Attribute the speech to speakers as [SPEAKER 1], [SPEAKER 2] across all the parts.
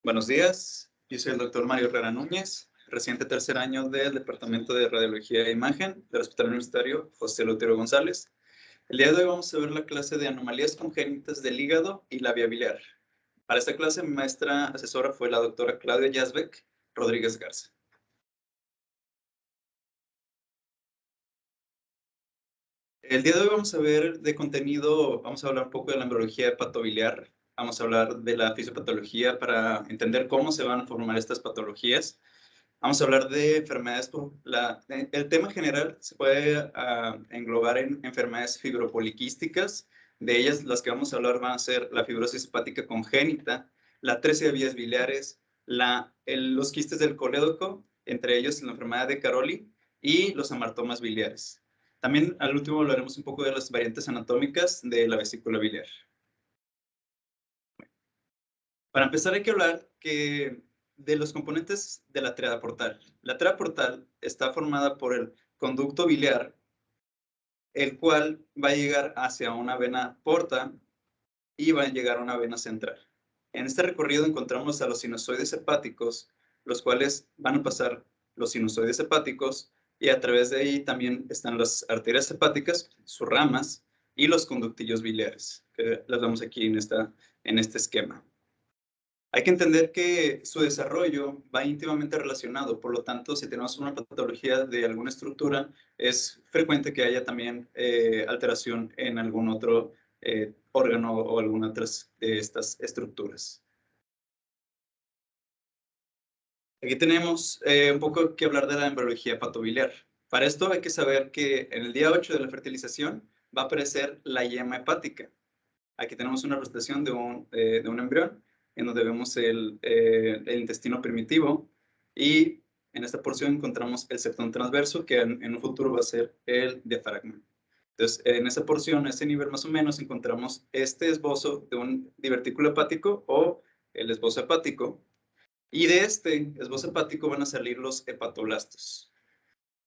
[SPEAKER 1] Buenos días, yo soy el doctor Mario Herrera Núñez, reciente tercer año del Departamento de Radiología e Imagen del Hospital Universitario José Lutero González. El día de hoy vamos a ver la clase de anomalías congénitas del hígado y la vía biliar. Para esta clase, mi maestra asesora fue la doctora Claudia Yazbek Rodríguez Garza. El día de hoy vamos a ver de contenido, vamos a hablar un poco de la embriología hepatobiliar, vamos a hablar de la fisiopatología para entender cómo se van a formar estas patologías. Vamos a hablar de enfermedades, el tema general se puede englobar en enfermedades fibropoliquísticas. De ellas, las que vamos a hablar van a ser la fibrosis hepática congénita, la atresia de vías biliares, los quistes del colédoco, entre ellos la enfermedad de Caroli y los amartomas biliares. También al último hablaremos un poco de las variantes anatómicas de la vesícula biliar. Para empezar hay que hablar de los componentes de la tríada portal. La tríada portal está formada por el conducto biliar, el cual va a llegar hacia una vena porta y va a llegar a una vena central. En este recorrido encontramos a los sinusoides hepáticos, los cuales van a pasar los sinusoides hepáticos y a través de ahí también están las arterias hepáticas, sus ramas y los conductillos biliares, que las vemos aquí en este esquema. Hay que entender que su desarrollo va íntimamente relacionado, por lo tanto, si tenemos una patología de alguna estructura, es frecuente que haya también alteración en algún otro órgano o alguna otra de estas estructuras. Aquí tenemos un poco que hablar de la embriología hepatobiliar. Para esto hay que saber que en el día 8 de la fertilización va a aparecer la yema hepática. Aquí tenemos una representación de un embrión en donde vemos el intestino primitivo y en esta porción encontramos el septum transverso que en un futuro va a ser el diafragma. Entonces, en esa porción, a ese nivel más o menos, encontramos este esbozo de un divertículo hepático o el esbozo hepático, y de este esbozo hepático van a salir los hepatoblastos.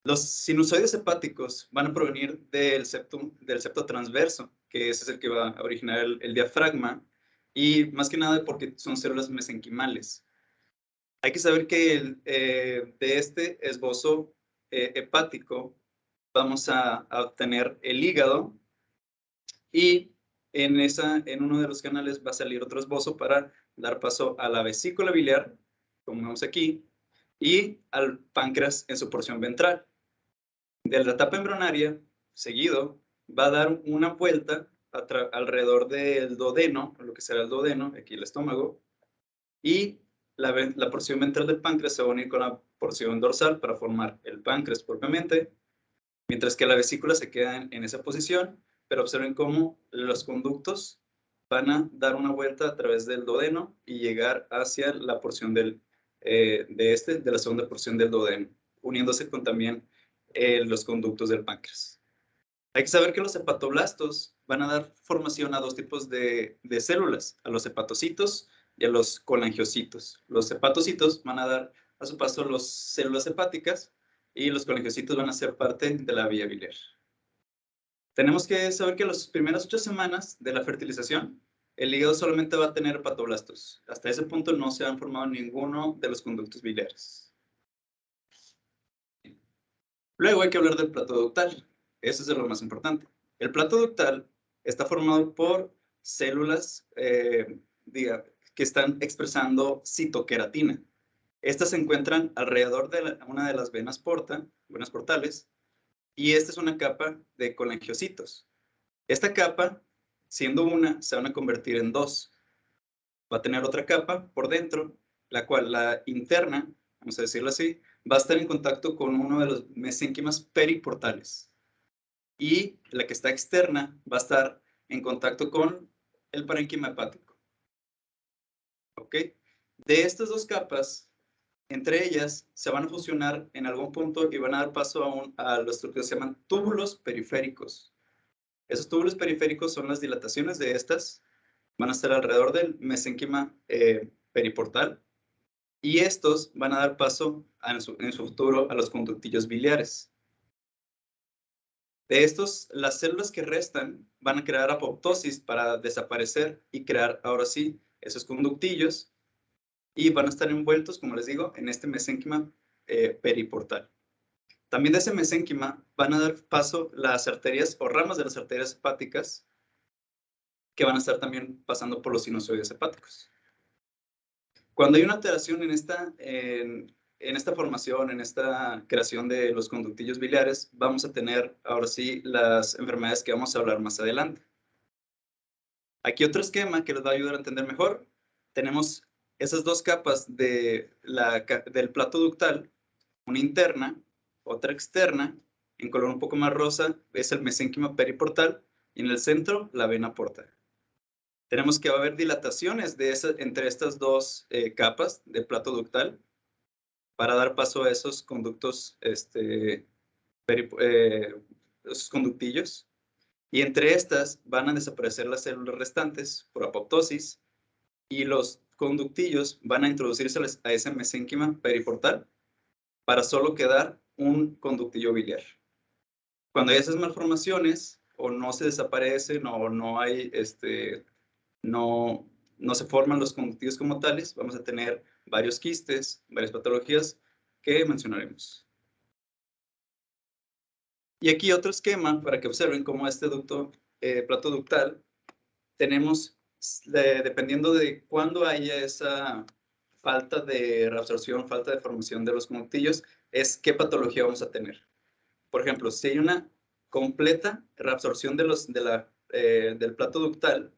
[SPEAKER 1] Los sinusoides hepáticos van a provenir del septo transverso, que ese es el que va a originar el diafragma, y más que nada porque son células mesenquimales. Hay que saber que de este esbozo hepático vamos a obtener el hígado y en uno de los canales va a salir otro esbozo para dar paso a la vesícula biliar, como vemos aquí, y al páncreas en su porción ventral. De la etapa embrionaria, seguido, va a dar una vuelta alrededor del duodeno, lo que será el duodeno, aquí el estómago, y la porción ventral del páncreas se va a unir con la porción dorsal para formar el páncreas propiamente, mientras que la vesícula se queda en esa posición, pero observen cómo los conductos van a dar una vuelta a través del duodeno y llegar hacia la porción de la segunda porción del duodeno, uniéndose con también los conductos del páncreas. Hay que saber que los hepatoblastos van a dar formación a dos tipos de células, a los hepatocitos y a los colangiocitos. Los hepatocitos van a dar a su paso las células hepáticas y los colangiocitos van a ser parte de la vía biliar. Tenemos que saber que las primeras 8 semanas de la fertilización, el hígado solamente va a tener hepatoblastos. Hasta ese punto no se han formado ninguno de los conductos biliares. Luego hay que hablar del plato ductal. Eso es lo más importante. El plato ductal está formado por células que están expresando citoqueratina. Estas se encuentran alrededor de una de las venas portales, y esta es una capa de colangiocitos. Esta capa, siendo una, se van a convertir en dos. Va a tener otra capa por dentro, la cual, la interna, vamos a decirlo así, va a estar en contacto con uno de los mesénquimas periportales. Y la que está externa va a estar en contacto con el parénquima hepático. ¿Ok? De estas dos capas, entre ellas se van a fusionar en algún punto y van a dar paso a los que se llaman túbulos periféricos. Esos túbulos periféricos son las dilataciones de estas, van a estar alrededor del mesénquima periportal, y estos van a dar paso en su futuro a los conductillos biliares. De estos, las células que restan van a crear apoptosis para desaparecer y crear ahora sí esos conductillos, y van a estar envueltos, como les digo, en este mesénquima periportal. También de ese mesénquima van a dar paso las arterias o ramas de las arterias hepáticas que van a estar también pasando por los sinusoides hepáticos. Cuando hay una alteración en esta formación, en esta creación de los conductillos biliares, vamos a tener ahora sí las enfermedades que vamos a hablar más adelante. Aquí otro esquema que les va a ayudar a entender mejor. Tenemos esas dos capas del plato ductal, una interna, otra externa, en color un poco más rosa es el mesénquima periportal y en el centro la vena porta. Tenemos que va a haber dilataciones entre estas dos capas de plato ductal para dar paso a esos conductos, esos conductillos. Y entre estas van a desaparecer las células restantes por apoptosis y los conductillos van a introducirse a ese mesénquima periportal para solo quedar un conductillo biliar. Cuando hay esas malformaciones o no se desaparecen o no hay, no se forman los conductillos como tales, vamos a tener varios quistes, varias patologías que mencionaremos. Y aquí otro esquema para que observen cómo este plato ductal tenemos, dependiendo de cuándo haya esa falta de reabsorción, falta de formación de los conductillos, es qué patología vamos a tener. Por ejemplo, si hay una completa reabsorción del plato ductal,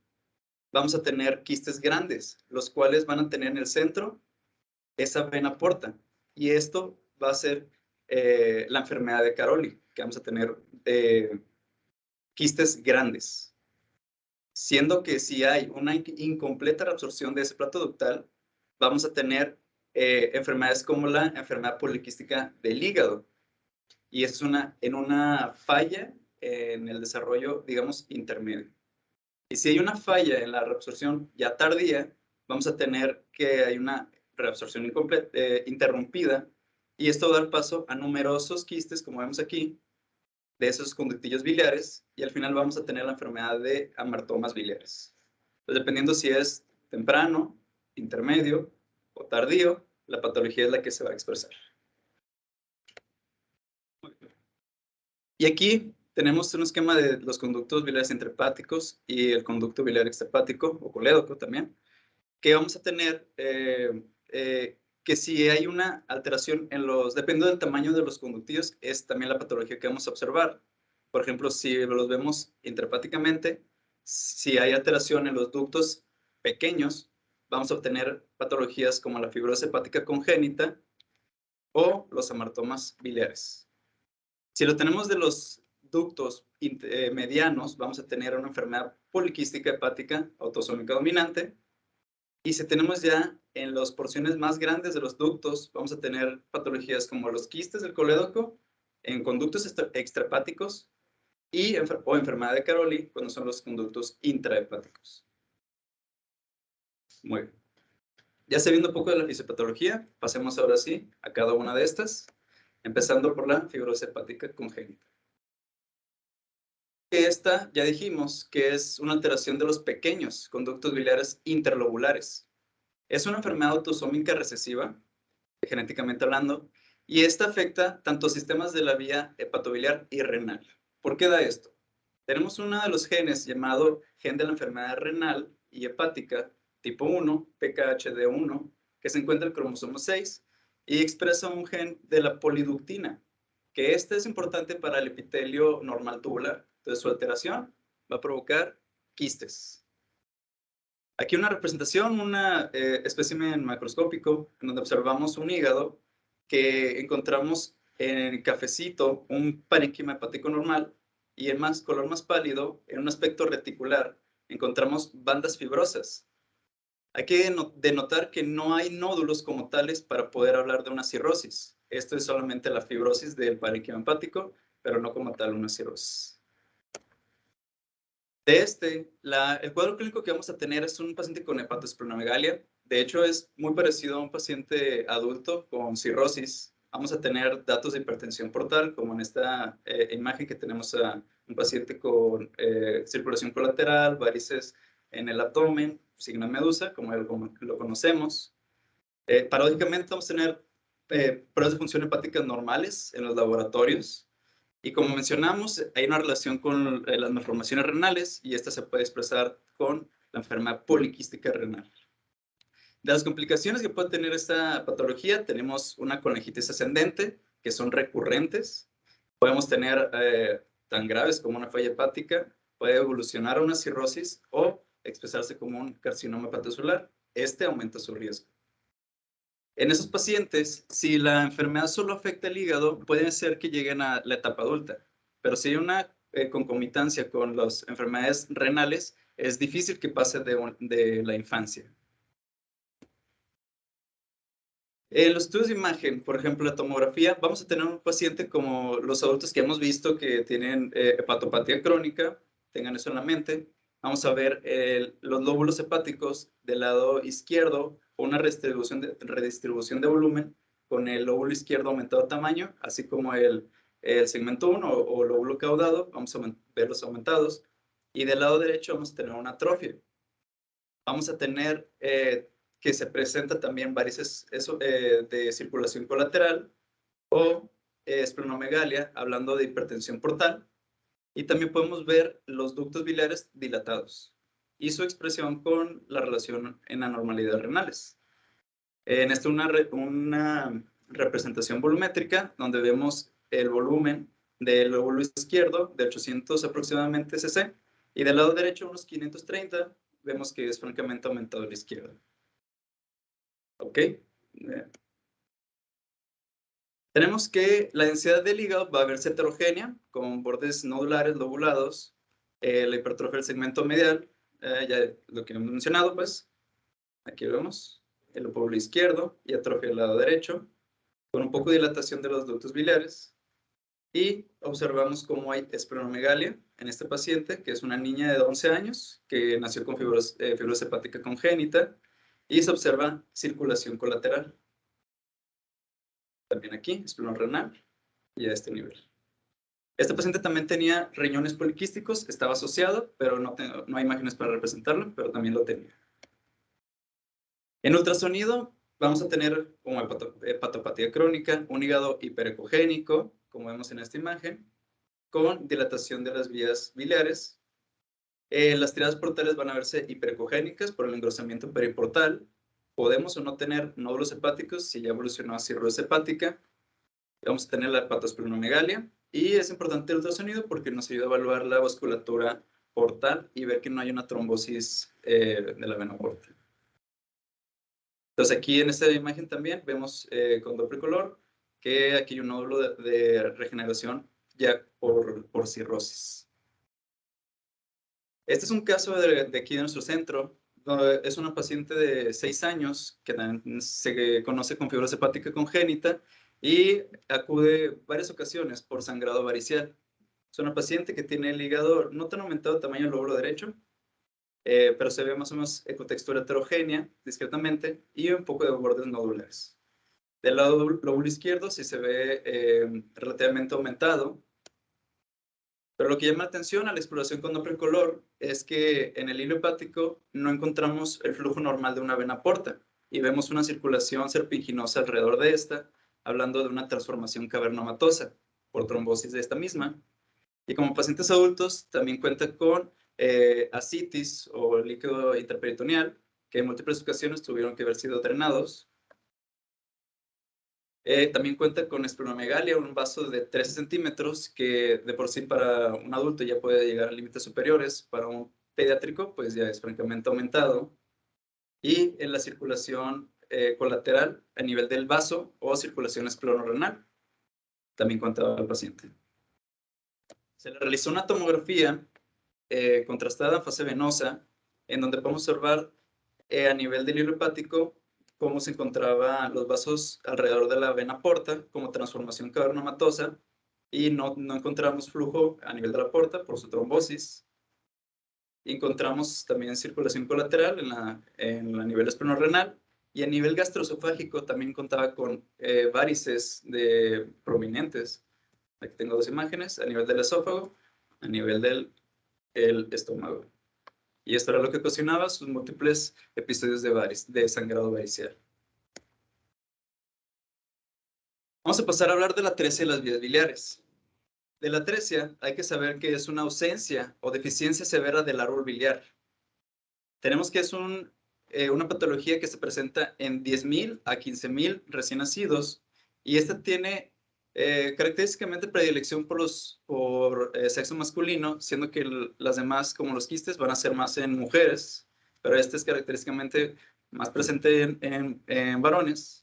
[SPEAKER 1] vamos a tener quistes grandes, los cuales van a tener en el centro esa vena porta. Y esto va a ser la enfermedad de Caroli, que vamos a tener quistes grandes. Siendo que si hay una incompleta reabsorción de ese plato ductal, vamos a tener enfermedades como la enfermedad poliquística del hígado. Y es en una falla en el desarrollo, digamos, intermedio. Y si hay una falla en la reabsorción ya tardía, vamos a tener que hay una reabsorción interrumpida, y esto va a dar paso a numerosos quistes, como vemos aquí, de esos conductillos biliares, y al final vamos a tener la enfermedad de amartomas biliares. Entonces, dependiendo si es temprano, intermedio o tardío, la patología es la que se va a expresar. Y aquí tenemos un esquema de los conductos biliares intrahepáticos y el conducto biliar extrahepático, o colédoco también, que vamos a tener que si hay una alteración dependiendo del tamaño de los conductillos, es también la patología que vamos a observar. Por ejemplo, si los vemos intrahepáticamente, si hay alteración en los ductos pequeños, vamos a obtener patologías como la fibrosis hepática congénita o los amartomas biliares. Si lo tenemos de los ductos medianos, vamos a tener una enfermedad poliquística hepática autosómica dominante. Y si tenemos ya en las porciones más grandes de los ductos, vamos a tener patologías como los quistes del colédoco en conductos extrahepáticos o enfermedad de Caroli cuando son los conductos intrahepáticos. Muy bien. Ya sabiendo un poco de la fisiopatología, pasemos ahora sí a cada una de estas, empezando por la fibrosis hepática congénita. Esta ya dijimos que es una alteración de los pequeños conductos biliares interlobulares. Es una enfermedad autosómica recesiva, genéticamente hablando, y esta afecta tanto sistemas de la vía hepatobiliar y renal. ¿Por qué da esto? Tenemos uno de los genes llamado gen de la enfermedad renal y hepática tipo 1, PKHD1, que se encuentra en el cromosoma 6 y expresa un gen de la poliductina, que este es importante para el epitelio normal tubular. Entonces, su alteración va a provocar quistes. Aquí una representación, un espécimen macroscópico, en donde observamos un hígado que encontramos en cafecito un parénquima hepático normal, y en color más pálido, en un aspecto reticular, encontramos bandas fibrosas. Hay que denotar que no hay nódulos como tales para poder hablar de una cirrosis. Esto es solamente la fibrosis del parénquima hepático, pero no como tal una cirrosis. El cuadro clínico que vamos a tener es un paciente con hepatosplenomegalia. De hecho, es muy parecido a un paciente adulto con cirrosis. Vamos a tener datos de hipertensión portal, como en esta imagen que tenemos a un paciente con circulación colateral, varices en el abdomen, signo de medusa, como lo conocemos. Paradójicamente vamos a tener pruebas de función hepática normales en los laboratorios. Y como mencionamos, hay una relación con las malformaciones renales y esta se puede expresar con la enfermedad poliquística renal. De las complicaciones que puede tener esta patología, tenemos una conejitis ascendente, que son recurrentes. Podemos tener tan graves como una falla hepática, puede evolucionar a una cirrosis o expresarse como un carcinoma hepatocelular. Este aumenta su riesgo. En esos pacientes, si la enfermedad solo afecta el hígado, puede ser que lleguen a la etapa adulta. Pero si hay una concomitancia con las enfermedades renales, es difícil que pase de la infancia. En los estudios de imagen, por ejemplo, la tomografía, vamos a tener un paciente como los adultos que hemos visto que tienen hepatopatía crónica, tengan eso en la mente. Vamos a ver los lóbulos hepáticos del lado izquierdo, una redistribución de volumen con el lóbulo izquierdo aumentado de tamaño, así como el segmento 1 o lóbulo caudado, vamos a verlos aumentados. Y del lado derecho vamos a tener una atrofia. Vamos a tener que se presenta también varices de circulación colateral o esplenomegalia, hablando de hipertensión portal. Y también podemos ver los ductos biliares dilatados y su expresión con la relación en anormalidades renales. En esta una representación volumétrica donde vemos el volumen del lóbulo izquierdo de 800 aproximadamente cc y del lado derecho unos 530, vemos que es francamente aumentado a la izquierda. ¿Ok? Tenemos que la densidad del hígado va a verse heterogénea, con bordes nodulares lobulados, la hipertrofia del segmento medial, ya lo que hemos mencionado, pues, aquí vemos el lóbulo izquierdo y atrofia del lado derecho, con un poco de dilatación de los ductos biliares, y observamos cómo hay esplenomegalia en este paciente, que es una niña de 11 años, que nació con fibrosis hepática congénita, y se observa circulación colateral. También aquí, esplenorenal, y a este nivel. Este paciente también tenía riñones poliquísticos, estaba asociado, pero no hay imágenes para representarlo, pero también lo tenía. En ultrasonido vamos a tener como hepatopatía crónica, un hígado hiperecogénico, como vemos en esta imagen, con dilatación de las vías biliares. Las tiradas portales van a verse hiperecogénicas por el engrosamiento periportal. Podemos o no tener nódulos hepáticos si ya evolucionó a cirrosis hepática. Vamos a tener la hepatosplenomegalia. Y es importante el ultrasonido porque nos ayuda a evaluar la vasculatura portal y ver que no hay una trombosis de la vena porta. Entonces aquí en esta imagen también vemos con doble color que aquí hay un nódulo de regeneración ya por cirrosis. Este es un caso de aquí de nuestro centro. Es una paciente de 6 años que también se conoce con fibrosis hepática congénita y acude varias ocasiones por sangrado varicial. Es una paciente que tiene el hígado no tan aumentado de tamaño del lóbulo derecho, pero se ve más o menos ecotextura heterogénea discretamente y un poco de bordes nodulares. Del lado lóbulo izquierdo sí se ve relativamente aumentado. Pero lo que llama la atención a la exploración con doble color es que en el hilo hepático no encontramos el flujo normal de una vena porta y vemos una circulación serpinginosa alrededor de esta, hablando de una transformación cavernomatosa por trombosis de esta misma. Y como pacientes adultos también cuenta con ascitis o líquido intraperitoneal, que en múltiples ocasiones tuvieron que haber sido drenados. También cuenta con esplenomegalia, un vaso de 13 centímetros, que de por sí para un adulto ya puede llegar a límites superiores, para un pediátrico pues ya es francamente aumentado. Y en la circulación colateral a nivel del vaso o circulación esclerorenal, también contaba al paciente. Se le realizó una tomografía contrastada en fase venosa, en donde podemos observar a nivel del hilo hepático cómo se encontraban los vasos alrededor de la vena porta como transformación cavernomatosa y no encontramos flujo a nivel de la porta por su trombosis. Encontramos también circulación colateral en la nivel esplenorenal y a nivel gastroesofágico también contaba con varices prominentes. Aquí tengo dos imágenes, a nivel del esófago, a nivel del estómago. Y esto era lo que ocasionaba sus múltiples episodios de sangrado varicial. Vamos a pasar a hablar de la atresia de las vías biliares. De la atresia hay que saber que es una ausencia o deficiencia severa del árbol biliar. Tenemos que es una patología que se presenta en 10,000 a 15,000 recién nacidos y esta tiene característicamente predilección por sexo masculino, siendo que las demás, como los quistes, van a ser más en mujeres, pero este es característicamente más presente en varones.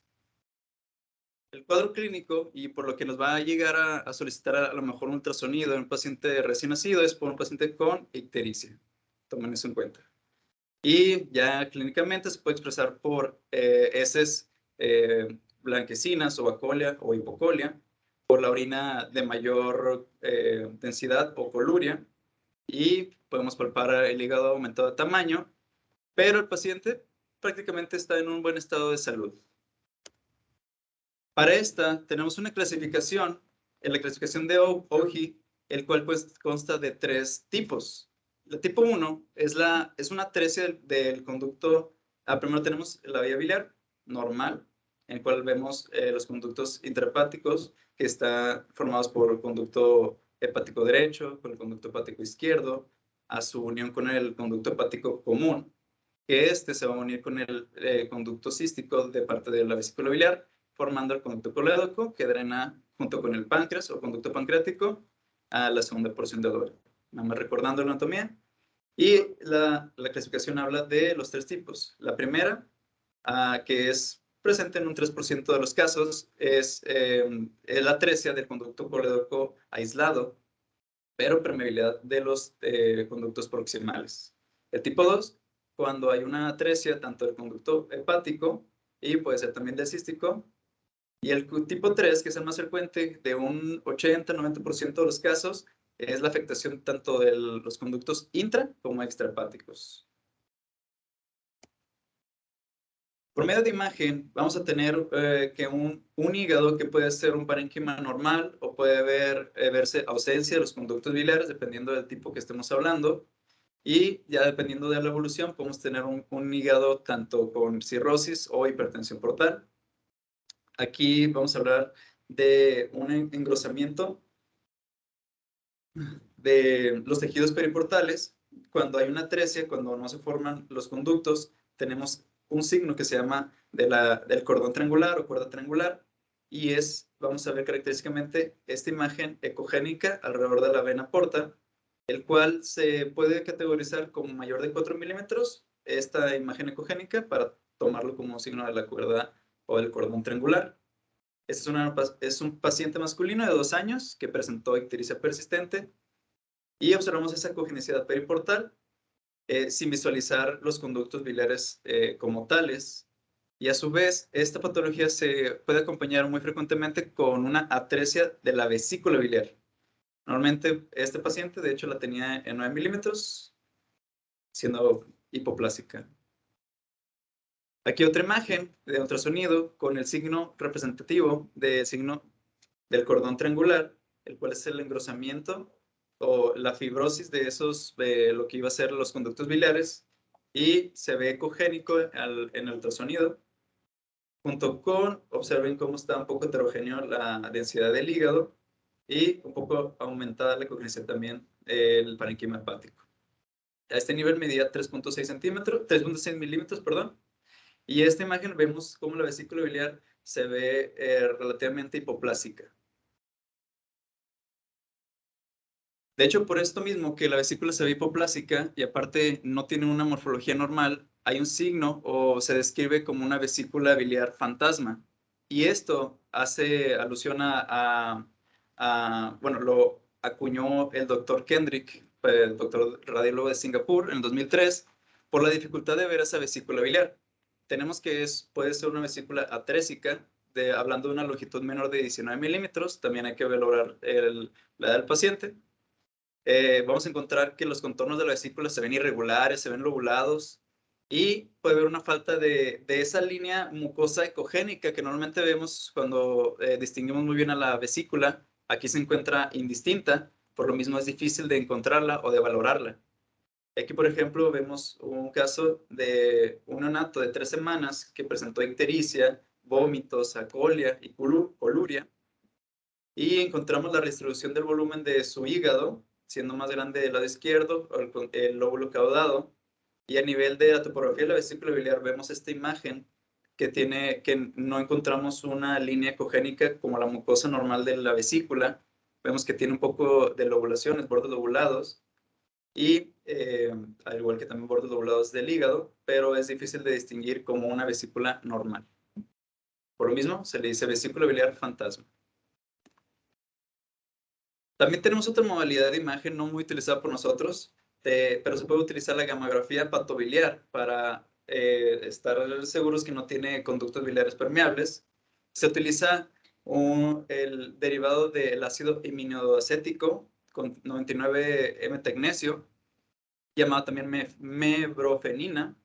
[SPEAKER 1] El cuadro clínico, y por lo que nos va a llegar a solicitar a lo mejor un ultrasonido en un paciente recién nacido, es por un paciente con ictericia. Tomen eso en cuenta. Y ya clínicamente se puede expresar por heces blanquecinas o acolia o hipocolia, por la orina de mayor densidad o coluria, y podemos palpar el hígado aumentado de tamaño, pero el paciente prácticamente está en un buen estado de salud. Para esta tenemos una clasificación, en la clasificación de OGI, el cual pues consta de 3 tipos. El tipo 1 es una atresia del conducto. Primero tenemos la vía biliar normal, en el cual vemos los conductos intrahepáticos que están formados por el conducto hepático derecho, con el conducto hepático izquierdo, a su unión con el conducto hepático común, que se va a unir con el conducto cístico de parte de la vesícula biliar, formando el conducto colédoco que drena junto con el páncreas o conducto pancreático a la segunda porción del órgano. Nada más recordando la anatomía. Y la clasificación habla de los 3 tipos. La primera, que es presente en un 3% de los casos, es la atresia del conducto colédoco aislado, pero permeabilidad de los conductos proximales. El tipo 2, cuando hay una atresia tanto del conducto hepático y puede ser también del cístico. Y el tipo 3, que es el más frecuente, de un 80-90% de los casos, es la afectación tanto de los conductos intra como extrahepáticos. Por medio de imagen, vamos a tener que un hígado que puede ser un parénquima normal o puede verse ausencia de los conductos biliares, dependiendo del tipo que estemos hablando. Y ya dependiendo de la evolución, podemos tener un hígado tanto con cirrosis o hipertensión portal. Aquí vamos a hablar de un engrosamiento de los tejidos periportales. Cuando hay una atresia, cuando no se forman los conductos, tenemos un signo que se llama del cordón triangular o cuerda triangular, y vamos a ver característicamente esta imagen ecogénica alrededor de la vena porta, el cual se puede categorizar como mayor de 4 milímetros, esta imagen ecogénica, para tomarlo como signo de la cuerda o del cordón triangular. Este es un paciente masculino de 2 años que presentó ictericia persistente y observamos esa congenicidad periportal sin visualizar los conductos biliares como tales. Y a su vez, esta patología se puede acompañar muy frecuentemente con una atresia de la vesícula biliar. Normalmente este paciente, de hecho, la tenía en 9 milímetros, siendo hipoplásica. Aquí otra imagen de ultrasonido con el signo representativo del signo del cordón triangular, el cual es el engrosamiento o la fibrosis de lo que iba a ser los conductos biliares, y se ve ecogénico en el ultrasonido, junto con, observen cómo está un poco heterogéneo la densidad del hígado y un poco aumentada la ecogenicidad también el parénquima hepático. A este nivel medía 3.6 milímetros, perdón. Y en esta imagen vemos cómo la vesícula biliar se ve relativamente hipoplásica. De hecho, por esto mismo que la vesícula se ve hipoplásica y aparte no tiene una morfología normal, hay un signo o se describe como una vesícula biliar fantasma. Y esto hace alusión bueno, lo acuñó el doctor Kendrick, el doctor radiólogo de Singapur, en el 2003, por la dificultad de ver esa vesícula biliar. Tenemos que puede ser una vesícula atrésica, hablando de una longitud menor de 19 milímetros, también hay que valorar la edad del paciente. Vamos a encontrar que los contornos de la vesícula se ven irregulares, se ven lobulados, y puede haber una falta de esa línea mucosa ecogénica que normalmente vemos cuando distinguimos muy bien a la vesícula. Aquí se encuentra indistinta, por lo mismo es difícil de encontrarla o de valorarla. Aquí, por ejemplo, vemos un caso de un neonato de 3 semanas que presentó ictericia, vómitos, acolia y coluria. y encontramos la distribución del volumen de su hígado, siendo más grande del lado izquierdo, el lóbulo caudado, y a nivel de la topografía de la vesícula biliar vemos esta imagen que no encontramos una línea ecogénica como la mucosa normal de la vesícula. Vemos que tiene un poco de lobulaciones, bordes lobulados, y al igual que también bordes lobulados del hígado, pero es difícil de distinguir como una vesícula normal. Por lo mismo, se le dice vesícula biliar fantasma. También tenemos otra modalidad de imagen no muy utilizada por nosotros, pero se puede utilizar la gamografía hepatobiliar para estar seguros que no tiene conductos biliares permeables. Se utiliza el derivado del ácido iminoacético con 99 M-tecnesio, llamado también mebrofenina.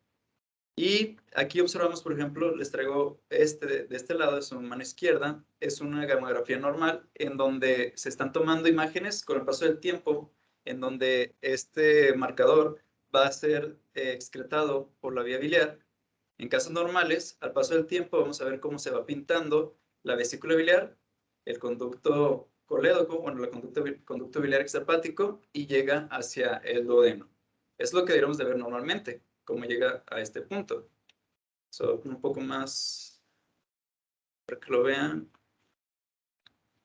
[SPEAKER 1] Y aquí observamos, por ejemplo, les traigo de este lado, de su mano izquierda, es una gamografía normal en donde se están tomando imágenes con el paso del tiempo, en donde este marcador va a ser excretado por la vía biliar. En casos normales, al paso del tiempo, vamos a ver cómo se va pintando la vesícula biliar, el conducto colédoco, bueno, el conducto biliar extrahepático, y llega hacia el duodeno. Es lo que deberíamos de ver normalmente, cómo llega a este punto. Un poco más para que lo vean.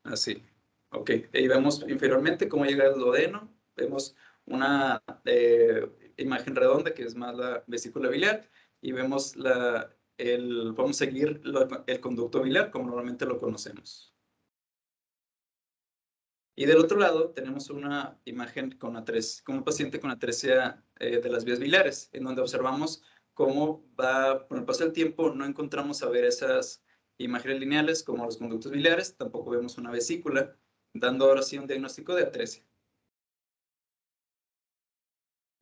[SPEAKER 1] Así. Ok. Y vemos inferiormente cómo llega el duodeno. Vemos una imagen redonda que es más la vesícula biliar. Y vemos vamos a seguir el conducto biliar como normalmente lo conocemos. Y del otro lado tenemos una imagen con un paciente con atresia de las vías biliares, en donde observamos cómo va, con el paso del tiempo, no encontramos a ver esas imágenes lineales como los conductos biliares, tampoco vemos una vesícula, dando ahora sí un diagnóstico de atresia.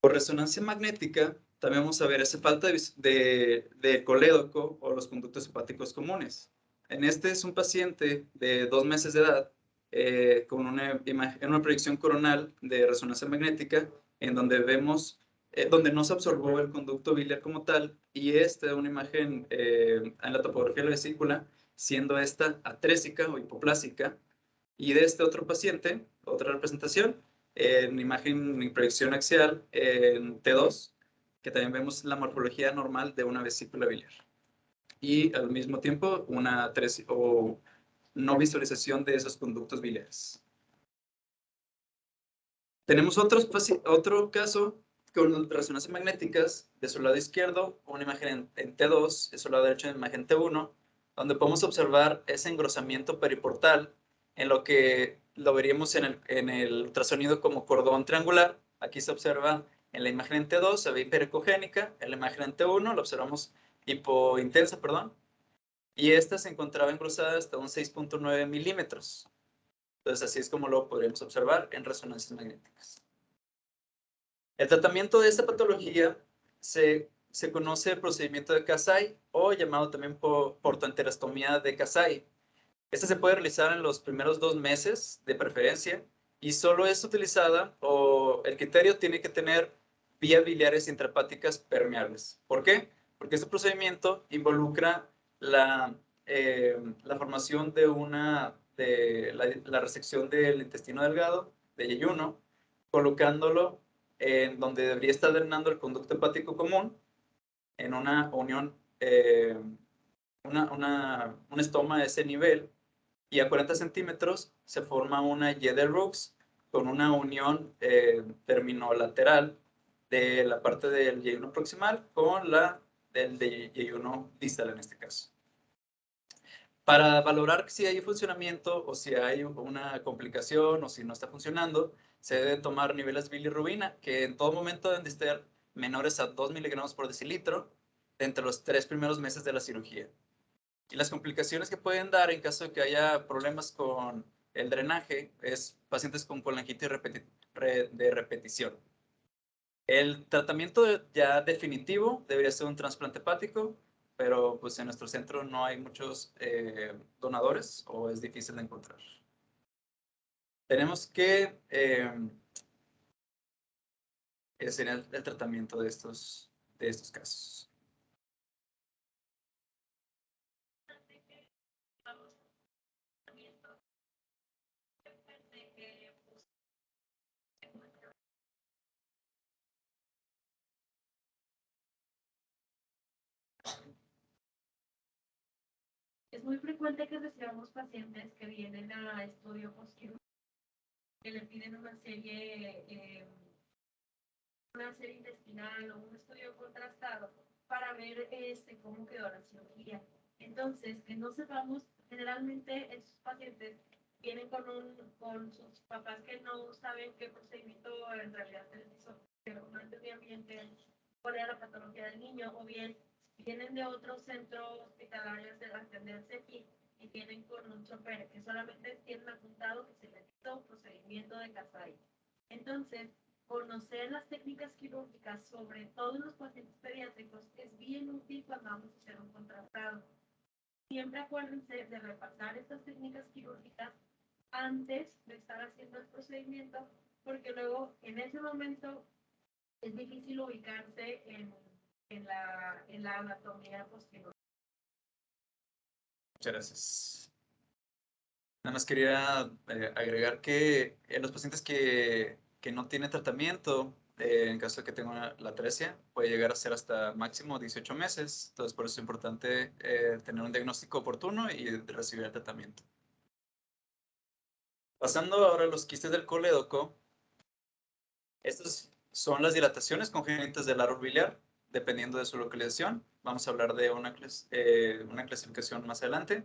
[SPEAKER 1] Por resonancia magnética, también vamos a ver esa falta de colédoco o los conductos hepáticos comunes. En este es un paciente de 2 meses de edad con una proyección coronal de resonancia magnética en donde vemos, donde no se absorbó el conducto biliar como tal, y esta es una imagen en la topografía de la vesícula, siendo esta atrésica o hipoplásica, y de este otro paciente, otra representación, en imagen y proyección axial en T2, que también vemos la morfología normal de una vesícula biliar. Y al mismo tiempo una no visualización de esos conductos biliares. Tenemos otro caso con resonancias magnéticas de su lado izquierdo, una imagen en T2, de su lado derecho en imagen T1, donde podemos observar ese engrosamiento periportal en lo que lo veríamos en el ultrasonido como cordón triangular. Aquí se observa en la imagen en T2, se ve hiperecogénica, en la imagen en T1 lo observamos hipointensa, perdón, y esta se encontraba engrosada hasta un 6.9 milímetros. Entonces así es como lo podríamos observar en resonancias magnéticas. El tratamiento de esta patología se conoce el procedimiento de Kasai o llamado también portoenterostomía de Kasai. Esta se puede realizar en los primeros 2 meses de preferencia y solo es utilizada o el criterio tiene que tener vías biliares intrahepáticas permeables. ¿Por qué? Porque este procedimiento involucra la formación de la resección del intestino delgado, de yeyuno, colocándolo en donde debería estar drenando el conducto hepático común en una unión, un estoma de ese nivel, y a 40 centímetros se forma una Y de Rux con una unión terminolateral de la parte del yeyuno proximal con la del yeyuno distal en este caso. Para valorar si hay funcionamiento o si hay una complicación o si no está funcionando, se deben tomar niveles de bilirrubina, que en todo momento deben de estar menores a 2 miligramos por decilitro entre los 3 primeros meses de la cirugía. Y las complicaciones que pueden dar en caso de que haya problemas con el drenaje es pacientes con colangitis de repetición. El tratamiento ya definitivo debería ser un trasplante hepático, pero pues en nuestro centro no hay muchos donadores o es difícil de encontrar. Tenemos que hacer el tratamiento de estos casos.
[SPEAKER 2] muy frecuente que recibamos pacientes que vienen a estudio postquirúrgico, que le piden una serie intestinal o un estudio contrastado para ver cómo quedó la cirugía. Entonces, que no sepamos, generalmente estos pacientes vienen con sus papás que no saben qué procedimiento en realidad se les hizo, pero no entendían bien cuál era la patología del niño, o bien vienen de otro centro hospitalario de atenderse aquí y vienen con un chofer que solamente tienen apuntado que se les hizo procedimiento de Kasai. Entonces, conocer las técnicas quirúrgicas, sobre todo en los pacientes pediátricos, es bien útil cuando vamos a hacer un contrastado. Siempre acuérdense de repasar estas técnicas quirúrgicas antes de estar haciendo el procedimiento, porque luego en ese momento es difícil ubicarse en la anatomía posterior.
[SPEAKER 1] Muchas gracias. Nada más quería agregar que en los pacientes que no tienen tratamiento, en caso de que tengan la atresia, puede llegar a ser hasta máximo 18 meses. Entonces, por eso es importante tener un diagnóstico oportuno y recibir el tratamiento. Pasando ahora a los quistes del colédoco, estas son las dilataciones congénitas del árbol biliar, dependiendo de su localización. Vamos a hablar de una clasificación más adelante.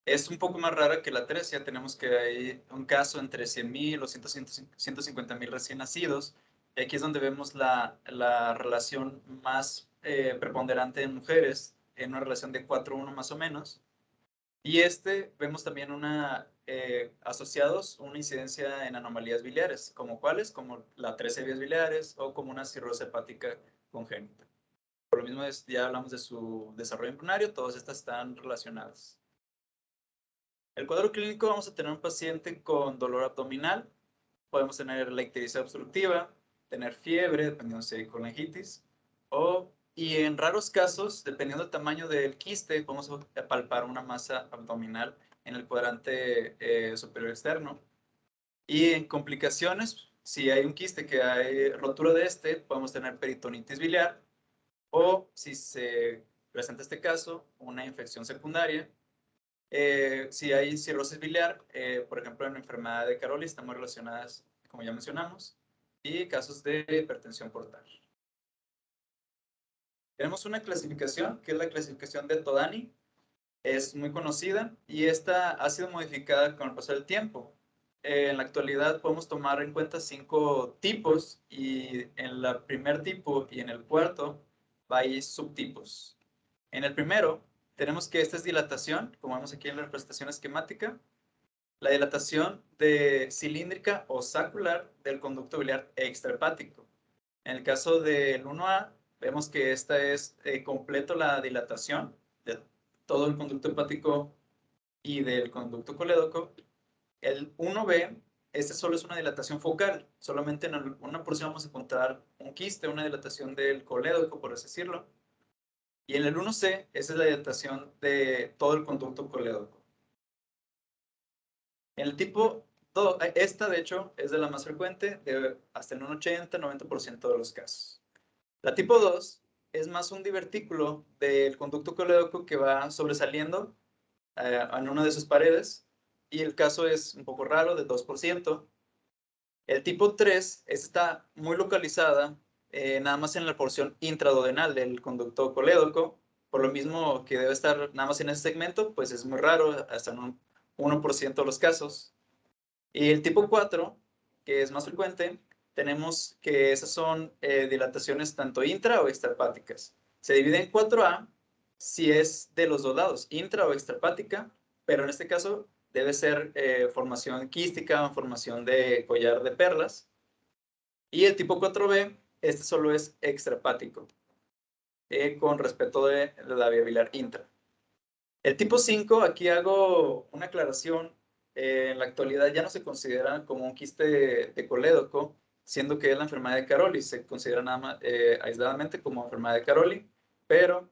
[SPEAKER 1] Es un poco más rara que la atresia. Tenemos que hay un caso entre 100,000 o 150,000 recién nacidos. Y aquí es donde vemos la relación más preponderante en mujeres, en una relación de 4:1 más o menos. Y vemos también asociados una incidencia en anomalías biliares, como cuáles, como la atresia de vías biliares o como una cirrosis hepática congénita. Por lo mismo, ya hablamos de su desarrollo embrionario, todas estas están relacionadas. El cuadro clínico, vamos a tener un paciente con dolor abdominal, podemos tener la ictericia obstructiva, tener fiebre, dependiendo si hay colangitis, y en raros casos, dependiendo del tamaño del quiste, podemos palpar una masa abdominal en el cuadrante superior externo. Y en complicaciones, si hay un quiste que hay rotura de podemos tener peritonitis biliar, o si se presenta este caso, una infección secundaria. Si hay cirrosis biliar, por ejemplo, en la enfermedad de Caroli, están relacionadas, como ya mencionamos, y casos de hipertensión portal. Tenemos una clasificación, que es la clasificación de Todani. Es muy conocida y esta ha sido modificada con el paso del tiempo. En la actualidad podemos tomar en cuenta 5 tipos y en el primer tipo y en el cuarto hay subtipos. En el primero tenemos que esta es dilatación, como vemos aquí en la representación esquemática, la dilatación cilíndrica o sacular del conducto biliar extrahepático. En el caso del 1A, vemos que esta es completo la dilatación de todo el conducto hepático y del conducto colédoco. El 1B, este solo es una dilatación focal. Solamente en una porción vamos a encontrar un quiste, una dilatación del colédoco, por así decirlo. Y en el 1C, esa es la dilatación de todo el conducto colédoco. En el tipo 2, esta de hecho es de la más frecuente, hasta en un 80-90% de los casos. La tipo 2 es más un divertículo del conducto colédoco que va sobresaliendo en una de sus paredes, y el caso es un poco raro, de 2%. El tipo 3 está muy localizada nada más en la porción intraduodenal del conducto colédoco, por lo mismo que debe estar nada más en ese segmento, pues es muy raro, hasta en un 1% de los casos. Y el tipo 4, que es más frecuente, tenemos que esas son dilataciones tanto intra o extrahepáticas. Se divide en 4A si es de los dos lados, intra o extrahepática, pero en este caso debe ser formación quística o formación de collar de perlas. Y el tipo 4B, este solo es extrahepático, con respecto de la vía biliar intra. El tipo 5, aquí hago una aclaración. En la actualidad ya no se considera como un quiste de colédoco, siendo que es la enfermedad de Caroli. Se considera nada más aisladamente como enfermedad de Caroli, pero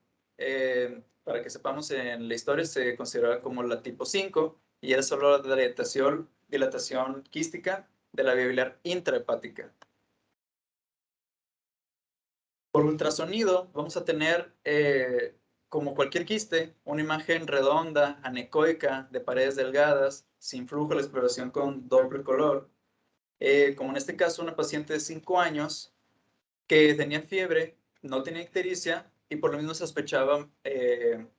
[SPEAKER 1] para que sepamos, en la historia se considera como la tipo 5 y es solo la dilatación quística de la vía biliar intrahepática. Por ultrasonido vamos a tener como cualquier quiste, una imagen redonda, anecoica, de paredes delgadas, sin flujo, la exploración con doble color. Como en este caso, una paciente de 5 años que tenía fiebre, no tenía ictericia y por lo mismo sospechaba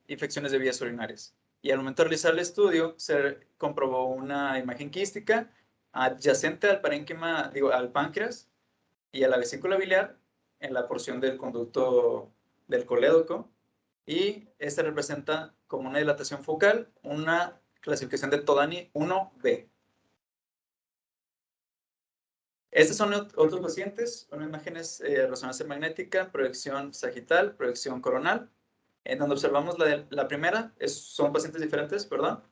[SPEAKER 1] infecciones de vías urinarias. Y al momento de realizar el estudio, se comprobó una imagen quística adyacente al parénquima, al páncreas y a la vesícula biliar en la porción del conducto del colédoco. Y este representa como una dilatación focal, una clasificación de Todani 1B. Estos son otros pacientes, son imágenes resonancia magnética, proyección sagital, proyección coronal, en donde observamos la primera, son pacientes diferentes, perdón.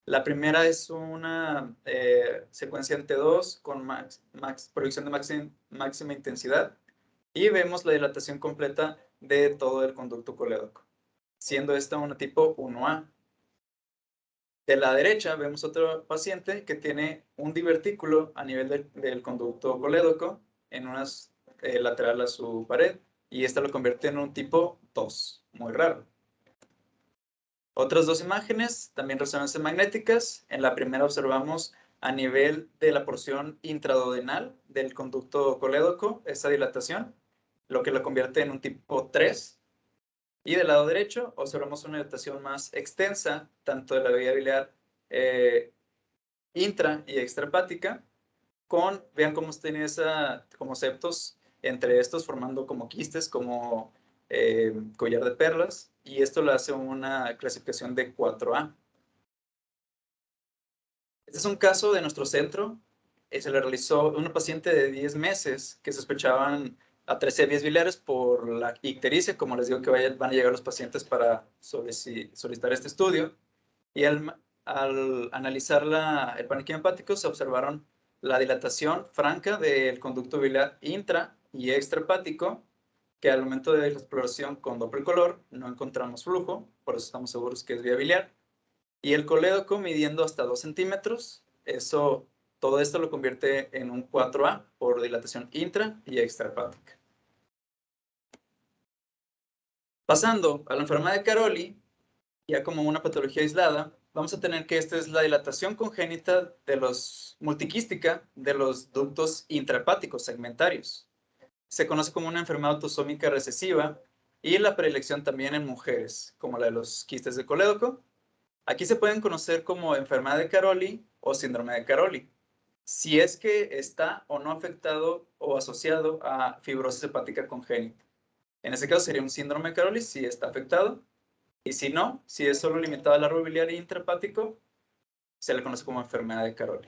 [SPEAKER 1] La primera es una secuencia en T2 con proyección de máxima intensidad y vemos la dilatación completa de todo el conducto colédoco, siendo esta una tipo 1A. De la derecha vemos otro paciente que tiene un divertículo a nivel del conducto colédoco en unas lateral a su pared y esta lo convierte en un tipo 2, muy raro. Otras dos imágenes, también resonancias magnéticas. En la primera observamos a nivel de la porción intraduodenal del conducto colédoco esta dilatación, lo que lo convierte en un tipo 3. Y del lado derecho observamos una dilatación más extensa, tanto de la vía biliar intra y extrahepática, vean cómo tiene como septos entre estos formando como quistes, como collar de perlas, y esto lo hace una clasificación de 4A. Este es un caso de nuestro centro. Se le realizó a una paciente de 10 meses que sospechaban a 13 vías biliares por la ictericia, como les digo que van a llegar los pacientes para solicitar este estudio. Y al analizar el parénquima hepático se observaron la dilatación franca del conducto biliar intra y extrahepático, que al momento de la exploración con doble color no encontramos flujo, por eso estamos seguros que es vía biliar. Y el colédoco midiendo hasta 2 centímetros, todo esto lo convierte en un 4A por dilatación intra y extrahepática. Pasando a la enfermedad de Caroli, ya como una patología aislada, vamos a tener que esta es la dilatación congénita multiquística de los ductos intrahepáticos segmentarios. Se conoce como una enfermedad autosómica recesiva y la predilección también en mujeres, como la de los quistes de colédoco. Aquí se pueden conocer como enfermedad de Caroli o síndrome de Caroli, si es que está o no afectado o asociado a fibrosis hepática congénita. En ese caso sería un síndrome de Caroli si está afectado, y si no, si es solo limitado al árbol biliar intrahepático, se le conoce como enfermedad de Caroli.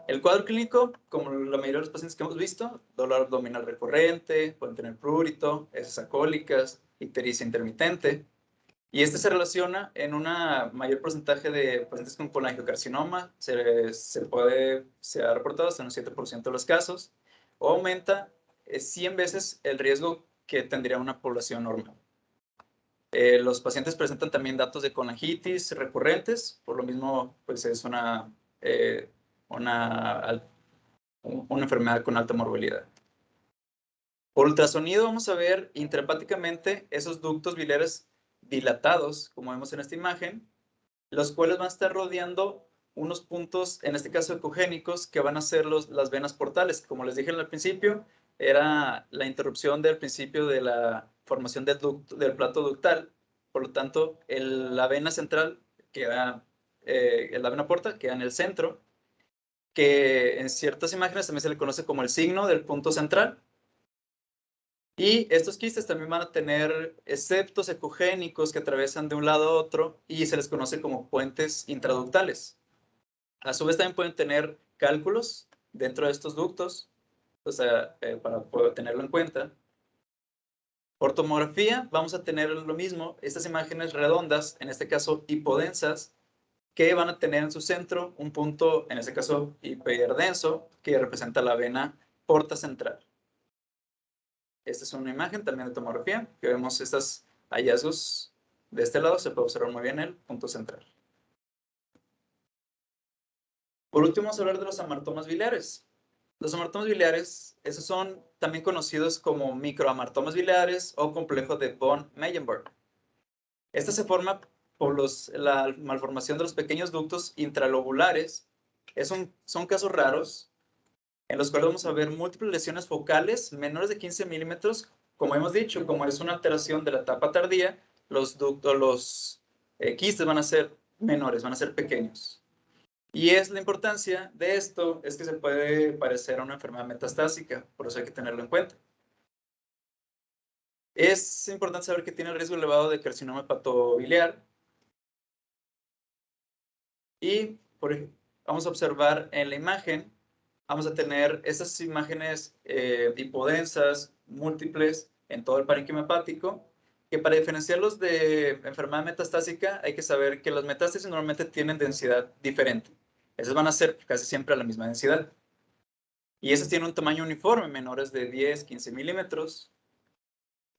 [SPEAKER 1] El cuadro clínico, como la mayoría de los pacientes que hemos visto, dolor abdominal recurrente, pueden tener prurito, heces acólicas, ictericia intermitente. Y este se relaciona en un mayor porcentaje de pacientes con colangiocarcinoma, se ha reportado hasta un 7% de los casos, o aumenta 100 veces el riesgo que tendría una población normal. Los pacientes presentan también datos de colangitis recurrentes, por lo mismo pues es una enfermedad con alta morbilidad. Por ultrasonido vamos a ver intrahepáticamente esos ductos biliares dilatados, como vemos en esta imagen, los cuales van a estar rodeando unos puntos, en este caso ecogénicos, que van a ser las venas portales. Como les dije al principio, era la interrupción del principio de la formación del plato ductal. Por lo tanto, la vena central, la vena porta, queda en el centro, que en ciertas imágenes también se le conoce como el signo del punto central. Y estos quistes también van a tener septos ecogénicos que atraviesan de un lado a otro y se les conoce como puentes intraductales. A su vez también pueden tener cálculos dentro de estos ductos, o sea, para poder tenerlo en cuenta. Por tomografía vamos a tener lo mismo, estas imágenes redondas, en este caso hipodensas, que van a tener en su centro un punto, en este caso hiperdenso, que representa la vena porta central. Esta es una imagen también de tomografía, que vemos estos hallazgos de este lado, se puede observar muy bien el punto central. Por último, vamos a hablar de los amartomas biliares. Los hamartomas biliares, esos son también conocidos como microhamartomas biliares o complejo de von Meyenberg. Esta se forma por la malformación de los pequeños ductos intralobulares. Son casos raros en los cuales vamos a ver múltiples lesiones focales menores de 15 milímetros. Como hemos dicho, como es una alteración de la etapa tardía, los quistes van a ser menores, van a ser pequeños. Y la importancia de esto es que se puede parecer a una enfermedad metastásica, por eso hay que tenerlo en cuenta. Es importante saber que tiene el riesgo elevado de carcinoma hepatobiliar. Y vamos a observar en la imagen, vamos a tener estas imágenes hipodensas, múltiples, en todo el parénquima hepático, que para diferenciarlos de enfermedad metastásica hay que saber que las metástasis normalmente tienen densidad diferente. Esas van a ser casi siempre a la misma densidad. Y esas tienen un tamaño uniforme, menores de 10, 15 milímetros.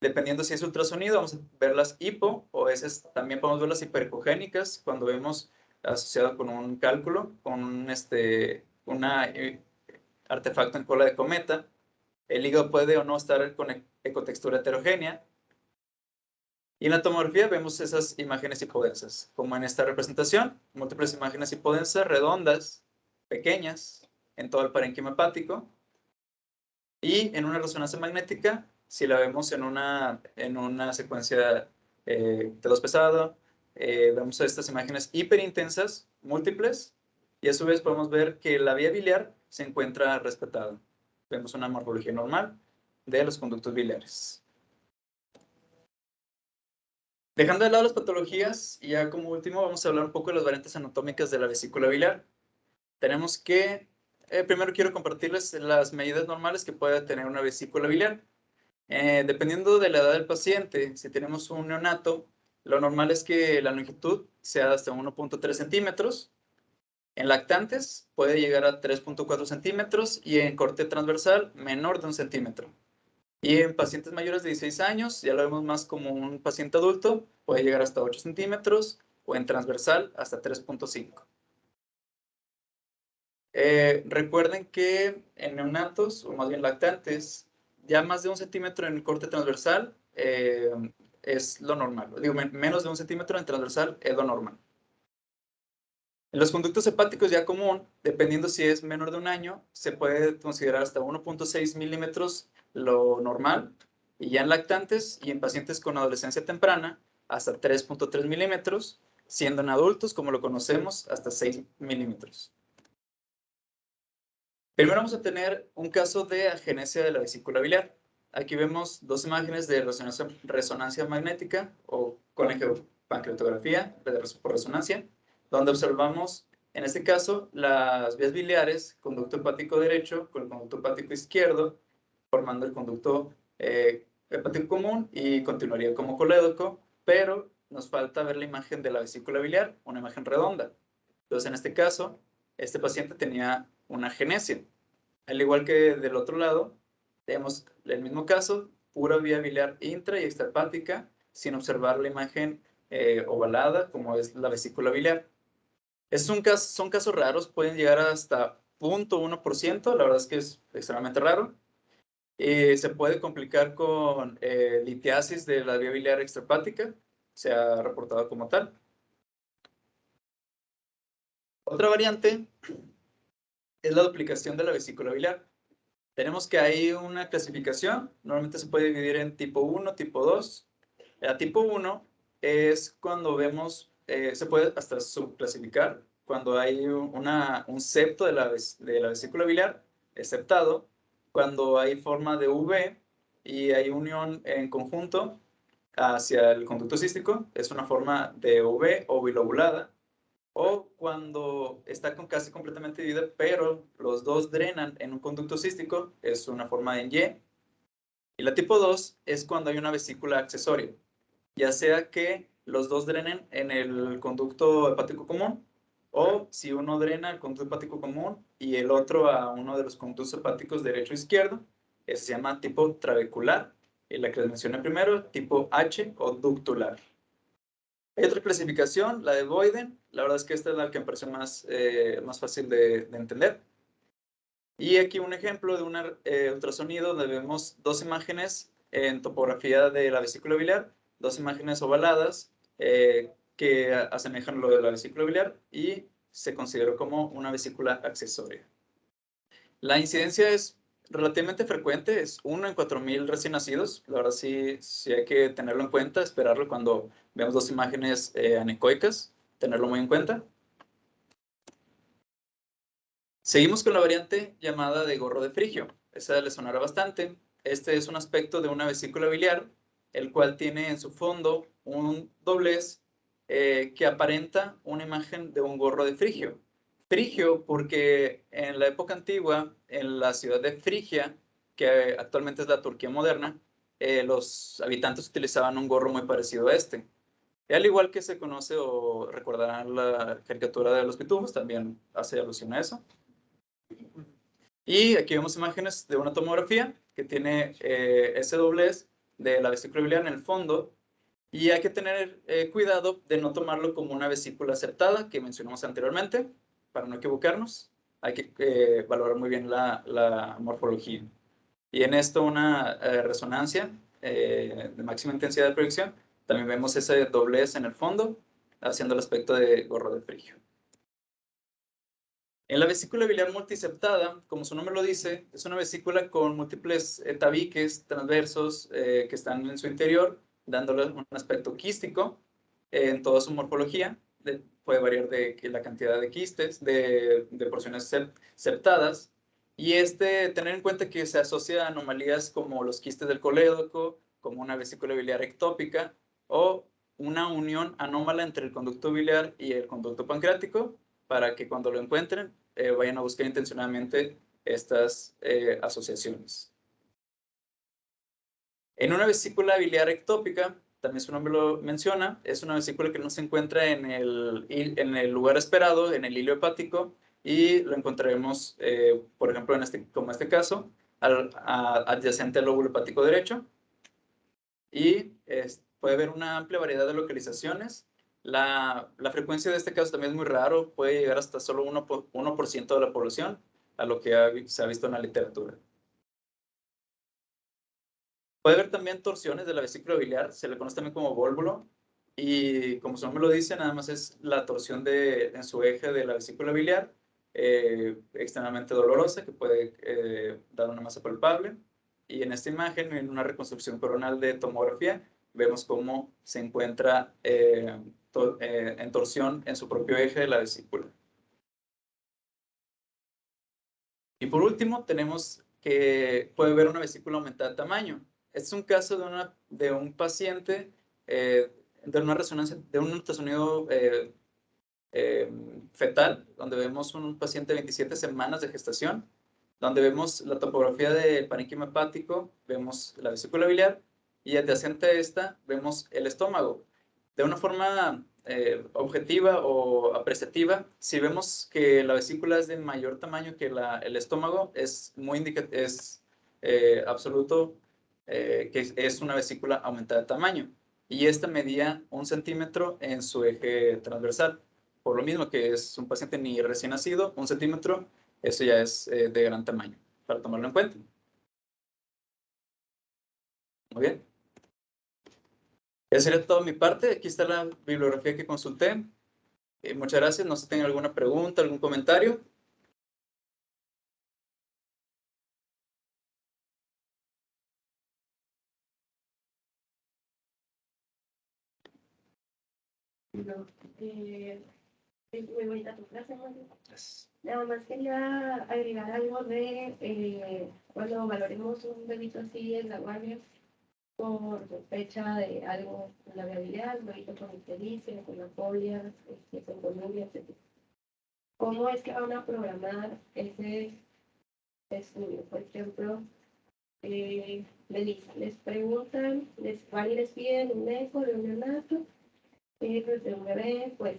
[SPEAKER 1] Dependiendo si es ultrasonido, vamos a ver las hipo, o también podemos ver las hiperecogénicas cuando vemos asociado con un cálculo, con un artefacto en cola de cometa. El hígado puede o no estar con ecotextura heterogénea. Y en la tomografía vemos esas imágenes hipodensas, como en esta representación, múltiples imágenes hipodensas, redondas, pequeñas, en todo el parénquima hepático. Y en una resonancia magnética, si la vemos en una secuencia T2 pesado, vemos estas imágenes hiperintensas, múltiples, y a su vez podemos ver que la vía biliar se encuentra respetada. Vemos una morfología normal de los conductos biliares. Dejando de lado las patologías, y ya como último vamos a hablar un poco de las variantes anatómicas de la vesícula biliar. Tenemos que, primero quiero compartirles las medidas normales que puede tener una vesícula biliar. Dependiendo de la edad del paciente, si tenemos un neonato, lo normal es que la longitud sea hasta 1.3 centímetros. En lactantes puede llegar a 3.4 centímetros y en corte transversal menor de 1 centímetro. Y en pacientes mayores de 16 años, ya lo vemos más como un paciente adulto, puede llegar hasta 8 centímetros o en transversal hasta 3.5. Recuerden que en neonatos, o más bien lactantes, ya más de 1 centímetro en el corte transversal es lo normal. Digo, menos de 1 centímetro en transversal es lo normal. En los conductos hepáticos ya común, dependiendo si es menor de 1 año, se puede considerar hasta 1.6 milímetros lo normal. Y ya en lactantes y en pacientes con adolescencia temprana, hasta 3.3 milímetros, siendo en adultos, como lo conocemos, hasta 6 milímetros. Primero vamos a tener un caso de agenesia de la vesícula biliar. Aquí vemos dos imágenes de resonancia magnética o con pancreatografía por resonancia, donde observamos, en este caso, las vías biliares, conducto hepático derecho con el conducto hepático izquierdo, formando el conducto hepático común y continuaría como colédoco, pero nos falta ver la imagen de la vesícula biliar, una imagen redonda. Entonces, en este caso, este paciente tenía una agenesia. Al igual que del otro lado, tenemos el mismo caso, pura vía biliar intra y extrahepática, sin observar la imagen ovalada, como es la vesícula biliar. Son casos raros, pueden llegar hasta 0.1%, la verdad es que es extremadamente raro. Se puede complicar con litiasis de la vía biliar extrahepática, se ha reportado como tal. Otra variante es la duplicación de la vesícula biliar. Tenemos que hay una clasificación, normalmente se puede dividir en tipo 1, tipo 2. La tipo 1 es cuando vemos, se puede hasta subclasificar, cuando hay un septo de la vesícula biliar septado, cuando hay forma de V y hay unión en conjunto hacia el conducto cístico, es una forma de V o bilobulada, o cuando está casi completamente dividida, pero los dos drenan en un conducto cístico, es una forma en Y. Y la tipo 2 es cuando hay una vesícula accesoria, ya sea que los dos drenen en el conducto hepático común, o si uno drena el conducto hepático común y el otro a uno de los conductos hepáticos derecho e izquierdo, se llama tipo trabecular, y la que les mencioné primero, tipo H o ductular. Hay otra clasificación, la de Boyden. La verdad es que esta es la que me pareció más fácil de entender. Y aquí un ejemplo de un ultrasonido donde vemos dos imágenes en topografía de la vesícula biliar, dos imágenes ovaladas que asemejan lo de la vesícula biliar y se consideró como una vesícula accesoria. La incidencia es relativamente frecuente, es 1 en 4,000 recién nacidos. La verdad sí hay que tenerlo en cuenta, esperarlo cuando vemos dos imágenes anecoicas, tenerlo muy en cuenta. Seguimos con la variante llamada de gorro de Frigio. Esa le sonará bastante. Este es un aspecto de una vesícula biliar, el cual tiene en su fondo un doblez que aparenta una imagen de un gorro de Frigio. Frigio porque en la época antigua, en la ciudad de Frigia, que actualmente es la Turquía moderna, los habitantes utilizaban un gorro muy parecido a este. Y al igual que se conoce o recordarán la caricatura de los pitufos, también hace alusión a eso. Y aquí vemos imágenes de una tomografía que tiene ese doblez de la vesícula biliar en el fondo. Y hay que tener cuidado de no tomarlo como una vesícula aceptada que mencionamos anteriormente, para no equivocarnos. Hay que valorar muy bien la morfología. Y en esto una resonancia de máxima intensidad de proyección. También vemos ese doblez en el fondo, haciendo el aspecto de gorro de Frigio. En la vesícula biliar multiseptada, como su nombre lo dice, es una vesícula con múltiples tabiques transversos que están en su interior, dándole un aspecto quístico en toda su morfología. Puede variar de la cantidad de quistes, de porciones septadas. Y tener en cuenta que se asocia a anomalías como los quistes del colédoco, como una vesícula biliar ectópica o una unión anómala entre el conducto biliar y el conducto pancreático, para que cuando lo encuentren vayan a buscar intencionadamente estas asociaciones. En una vesícula biliar ectópica, también su nombre lo menciona, es una vesícula que no se encuentra en el lugar esperado, en el hilo hepático, y lo encontraremos, por ejemplo, como este caso, adyacente al lóbulo hepático derecho, y puede haber una amplia variedad de localizaciones. La frecuencia de este caso también es muy raro, puede llegar hasta solo 1% de la población, a lo que se ha visto en la literatura. Puede haber también torsiones de la vesícula biliar, se le conoce también como vólvulo, y como su nombre lo dice, nada más es la torsión en su eje de la vesícula biliar, extremadamente dolorosa, que puede dar una masa palpable. Y en esta imagen, en una reconstrucción coronal de tomografía, vemos cómo se encuentra en torsión en su propio eje de la vesícula. Y por último, tenemos que puede haber una vesícula aumentada de tamaño. Este es un caso de un paciente de una resonancia, de un ultrasonido fetal, donde vemos un paciente de 27 semanas de gestación, donde vemos la topografía del parénquima hepático, vemos la vesícula biliar y adyacente a esta vemos el estómago. De una forma objetiva o apreciativa, si vemos que la vesícula es de mayor tamaño que el estómago, es absoluto que es una vesícula aumentada de tamaño. Y esta medía 1 centímetro en su eje transversal. Por lo mismo que es un paciente ni recién nacido, 1 centímetro, eso ya es de gran tamaño, para tomarlo en cuenta. Muy bien. Esa sería toda mi parte. Aquí está la bibliografía que consulté. Muchas gracias. No sé si tienen alguna pregunta, algún comentario.
[SPEAKER 2] No, muy bonita tu clase, Mario. Nada más quería agregar algo de cuando valoremos un bebito así en la guardia por sospecha de algo en la viabilidad, un bebito con ictericia, con la polia, con columbia, etc. ¿Cómo es que van a programar ese estudio? Por ejemplo, les preguntan, van y les piden un eco de un neonato, pues de un bebé, pues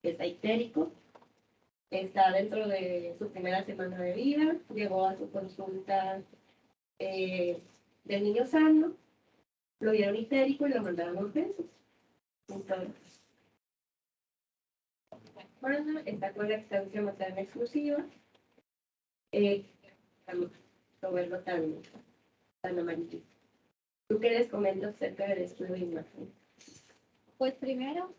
[SPEAKER 2] está ictérico, está dentro de su primera semana de vida, llegó a su consulta del niño sano, lo dieron ictérico y lo mandaron a urgencias. Entonces, bueno, está con la estancia materna exclusiva,
[SPEAKER 3] eh, no verlo tan amarillo. ¿Tú qué les comentas acerca del estudio de imagen?
[SPEAKER 2] Pues primero,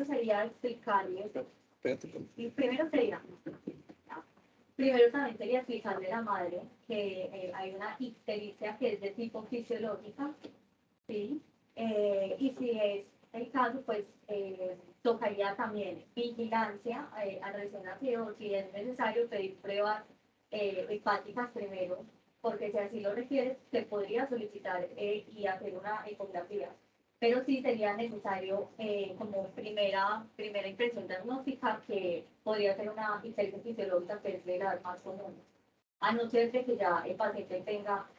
[SPEAKER 2] sería explicarles, primero también sería explicarle a la madre que hay una ictericia que es de tipo fisiológica, ¿sí? Y si es el caso, pues tocaría también vigilancia al recién nacido, si es necesario pedir pruebas hepáticas primero, porque si así lo requiere, se podría solicitar y hacer una ecografía. Pero sí sería necesario como primera impresión diagnóstica que podría ser una ictericia fisiológica, que es de las más comunes. A no ser de que ya el paciente tenga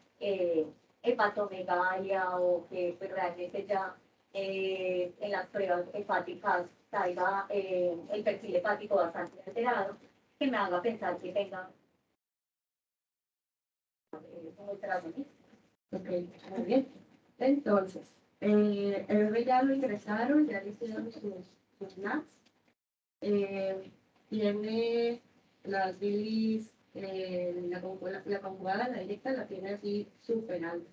[SPEAKER 2] hepatomegalia o que pues, realmente ya en las pruebas hepáticas salga el perfil hepático bastante alterado, que me haga pensar que tenga ultrasonido.
[SPEAKER 3] Ok, muy bien. Entonces, el bebé ya lo ingresaron, ya le hicieron sus NATs. Tiene las bilis, la conjugada, la directa, la tiene así súper alta.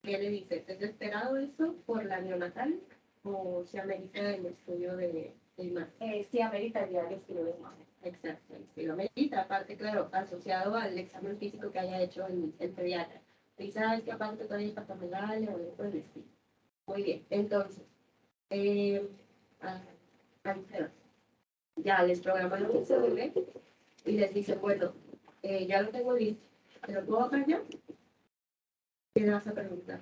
[SPEAKER 3] ¿Qué le dice? ¿Es esperado eso por la neonatal o se amerita el estudio de imagen?
[SPEAKER 2] Sí ameritaría el estudio de imagen.
[SPEAKER 3] Exacto, sí lo amerita. Aparte, claro, asociado al examen físico que haya hecho el pediatra. Y sabes que aparte todavía hay patomegalia o algo por el estilo. Muy bien, entonces, ya les programaron el CDB y les dice, bueno, ya lo tengo listo, ¿te lo puedo bajar ya? ¿Qué le vas a preguntar?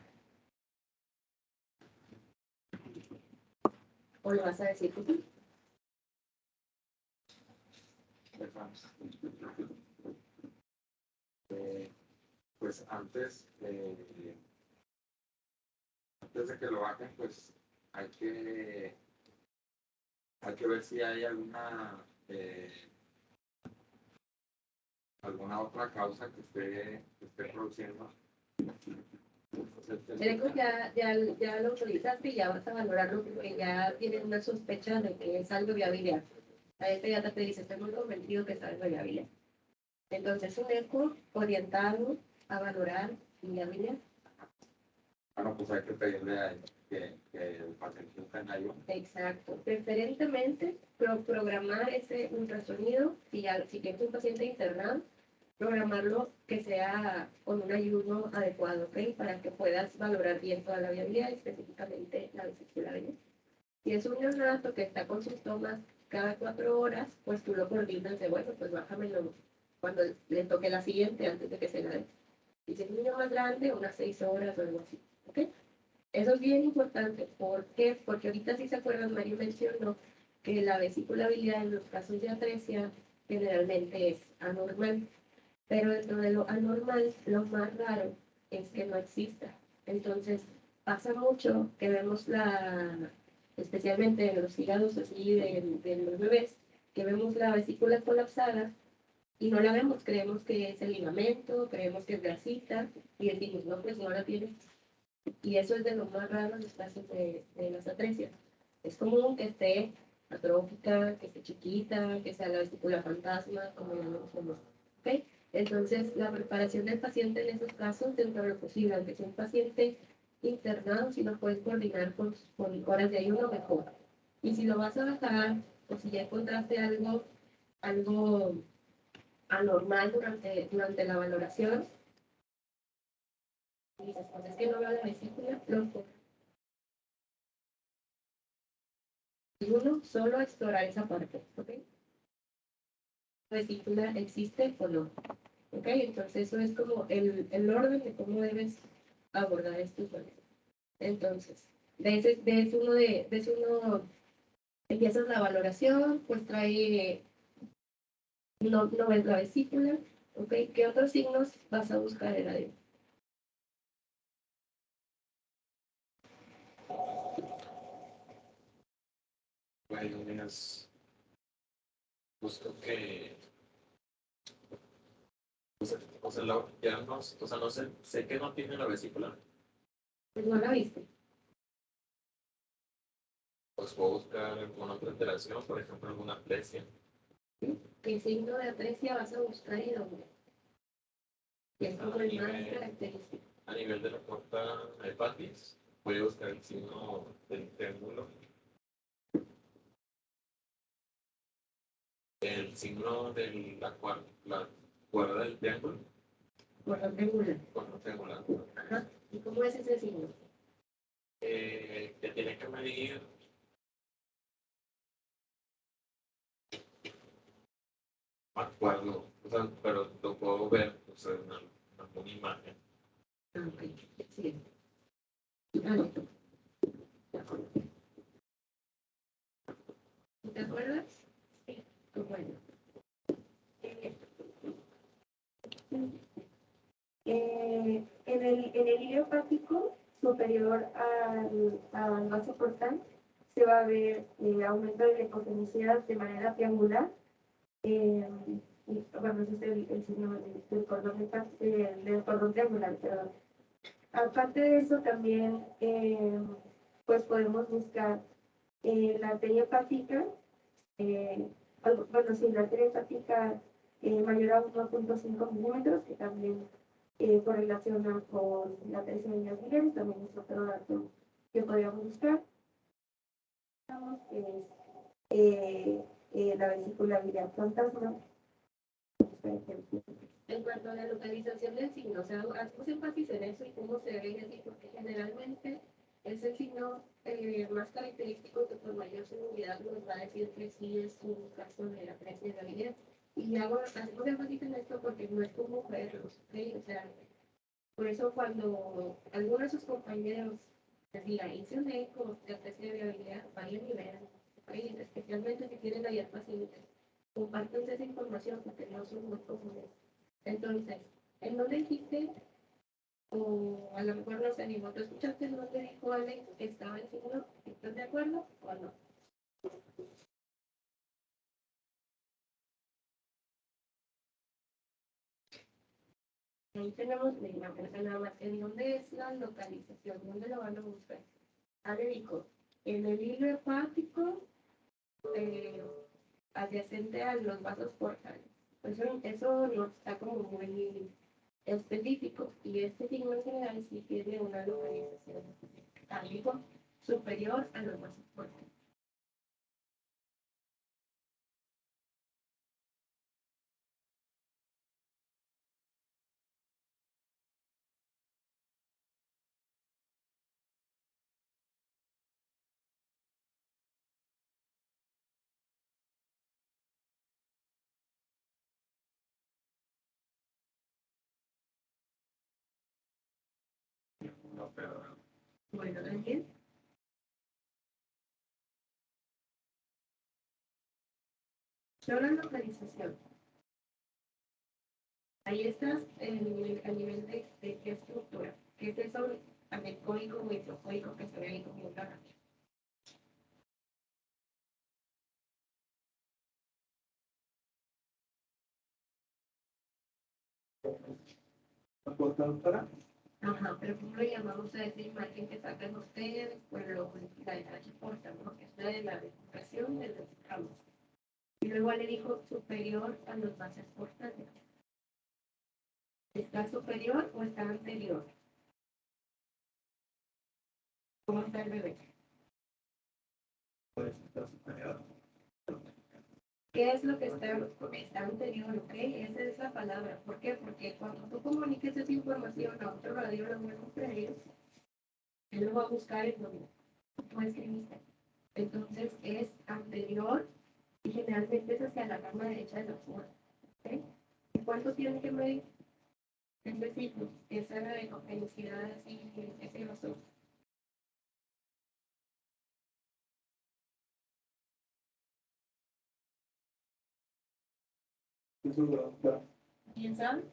[SPEAKER 3] ¿O le vas a decir tú?
[SPEAKER 4] Pues antes de que lo bajen, pues hay que ver si hay alguna otra causa que esté produciendo.
[SPEAKER 3] Entonces, ya lo autorizaste y ya vas a valorarlo porque ya tienen una sospecha de que es algo viabilidad. A este ya te dice, estoy muy convencido que es algo viabilidad. Entonces, un eco orientado a valorar viabilidad.
[SPEAKER 4] Bueno, pues hay que pedirle a que el paciente tenga algo.
[SPEAKER 3] Exacto. Preferentemente, programar ese ultrasonido, si tienes un paciente internado, programarlo que sea con un ayuno adecuado, ¿ok? Para que puedas valorar bien toda la viabilidad, específicamente la vesícula venosa. Si es un neonato que está con sus tomas cada 4 horas, pues tú lo coordinas de, bueno, pues bájamelo cuando le toque la siguiente antes de que se la dé. Y si es un niño más grande, unas 6 horas o algo así, ¿ok? Eso es bien importante. ¿Por qué? Porque ahorita si se acuerdan, Mario mencionó que la vesiculabilidad en los casos de atresia generalmente es anormal. Pero dentro de lo anormal, lo más raro es que no exista. Entonces, pasa mucho que vemos especialmente en los hígados así de los bebés, que vemos la vesícula colapsada y no la vemos, creemos que es el ligamento, creemos que es grasita y decimos, no, pues no la tiene. Y eso es de lo más raro en los casos de las atresias. Es común que esté atrófica, que esté chiquita, que sea la vesícula fantasma, como llamamos como, ¿ok? Entonces, la preparación del paciente en esos casos, dentro de lo posible, aunque sea un paciente internado, si lo puedes coordinar con horas de ayuno, mejor. Y si lo vas a bajar, o si ya encontraste algo anormal durante la valoración, y dices, pues es que no veo la vesícula, y uno, solo explorar esa parte, ¿ok? ¿La vesícula existe o no? ¿Ok? Entonces, eso es como el orden de cómo debes abordar estos valores. Entonces, ves uno, empiezas la valoración, pues trae, no ves la vesícula, ¿ok? ¿Qué otros signos vas a buscar en la ADN?
[SPEAKER 4] Pues, justo que, o sea, ya no, o sea, no sé que no tiene la vesícula.
[SPEAKER 3] Pues no la viste.
[SPEAKER 4] Pues puedo buscar alguna otra alteración, por ejemplo, alguna apresia.
[SPEAKER 3] ¿Qué signo de aprecia vas a buscar y dónde? Que es como el más característico.
[SPEAKER 4] A nivel de la porta hepatis, voy a buscar el signo del triángulo. El signo de la cuerda del triángulo.
[SPEAKER 3] Cuerda triangular.
[SPEAKER 4] Cuerda triangular.
[SPEAKER 3] Ajá. ¿Y cómo es ese signo?
[SPEAKER 4] Que tiene que medir. Me acuerdo, o sea, pero lo puedo ver, o sea, en alguna imagen.
[SPEAKER 3] Ah, ok. Sí. Vale. ¿Te acuerdas? Sí. Bueno. En el hilo hepático superior al vaso portal se va a ver aumento de glicogenicidad de manera triangular. Y, bueno, ese es el signo del cordón, del cordón triangular, perdón. Aparte de eso, también pues podemos buscar la arteria hepática, bueno, sí, la arteria hepática mayor a 1.5 milímetros, que también correlaciona con la presión de las migrañas, también es otro dato que podríamos buscar. Que es la vesícula biliar fantasma. En cuanto a la localización del signo, o sea, hacemos énfasis en eso y cómo se ve así, porque generalmente es el signo más característico que por mayor seguridad nos va a decir que sí es un caso de la presión de la vida. Y hacemos énfasis en esto porque no es como verlos, ¿okay? O sea, por eso cuando algunos de sus compañeros decían, hice un eco de presión de viabilidad, vayan y vean, ¿okay? Especialmente si tienen ayer pacientes, comparten esa información porque no son muy comunes. Entonces, ¿en dónde dijiste? O a lo mejor no se animó. ¿Tú escuchaste en dónde dijo Alex que estaba el signo? ¿Estás de acuerdo o no? Ahí tenemos la imagen, nada más. ¿En dónde es la localización? ¿Dónde lo van a buscar? Ale dijo, en el hilo hepático adyacente a los vasos portales. Eso no está como muy específico y este signo en general sí tiene una localización algo superior a los vasos portales.
[SPEAKER 4] No, pero
[SPEAKER 3] Bueno, Daniel. Solo localización. Ahí estás a nivel de qué estructura. ¿Qué es eso anecoico o hipocoico que se ve ahí como una? Ajá, pero ¿cómo le llamamos a esa imagen que sacan ustedes? Pues la de la chiporta, ¿no? Que es la de la recuperación de los ramos. Y luego le dijo superior a los bases portales. ¿Está superior o está anterior? ¿Cómo está el bebé?
[SPEAKER 1] Pues está superior.
[SPEAKER 3] ¿Qué es lo que está anterior? ¿Ok? Esa es la palabra. ¿Por qué? Porque cuando tú comuniques esa información a otro radiólogo en ustedes, él lo va a buscar en donde tú escribiste. Entonces es anterior y generalmente es hacia la rama derecha de la zona. ¿Ok? ¿Y cuánto tiene que medir? Es decir, esa de velocidad así, ese grosor. ¿Quién sabe?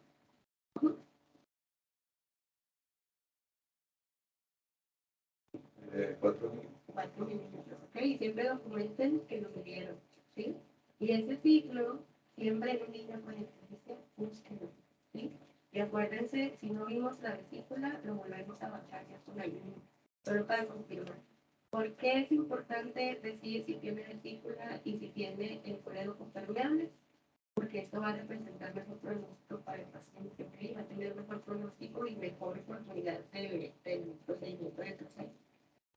[SPEAKER 3] 4 milímetros, ¿ok? Y siempre documenten que lo midieron, ¿sí? Y ese ciclo, siempre en línea con el ejercicio, búsquenlo, ¿sí? Y acuérdense, si no vimos la vesícula, lo volvemos a bajar ya con ayuno, solo para confirmar. ¿Por qué es importante decir si tiene vesícula y si tiene el colédoco permeable? Porque esto va a representar mejor pronóstico para el paciente, ¿ok? Va a tener mejor pronóstico y mejor oportunidad del procedimiento de trazado.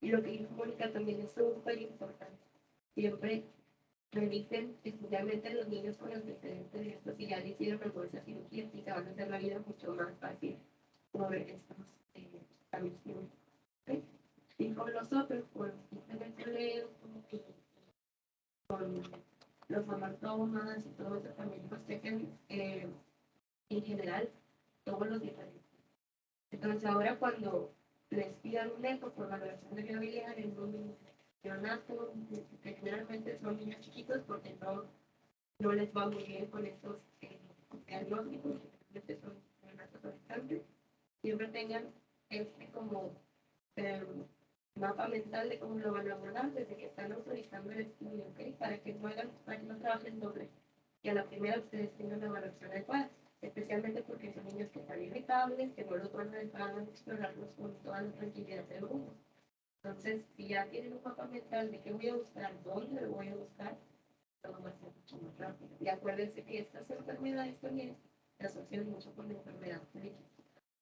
[SPEAKER 3] Y lo que dijo Mónica también es súper importante. Siempre revisen, especialmente los niños con antecedentes de esto, si ya le hicieron alguna cirugía, y se van a hacer la vida mucho más fácil mover estos cambios. ¿Okay? Y con los otros, pues simplemente leo con los mamatomas y todo eso también, pues chequen en general todos los diferentes. Entonces ahora cuando les pidan un eco por valoración de viabilidad en un neonato, que generalmente son niños chiquitos porque no les va muy bien con estos diagnósticos, generalmente son neonatos adolescentes, siempre tengan como mapa mental de cómo lo van a abordar desde que están autorizando el estudio, ¿okay? Para que no trabajen doble y a la primera ustedes tengan una evaluación adecuada, especialmente porque son niños que están irritables, que no los van a dejar explorarlos con toda la tranquilidad del mundo. Entonces, si ya tienen un mapa mental de qué voy a buscar, dónde lo voy a buscar, todo va a ser mucho más rápido. Y acuérdense que estas enfermedades también se asocian mucho con la enfermedad crónica.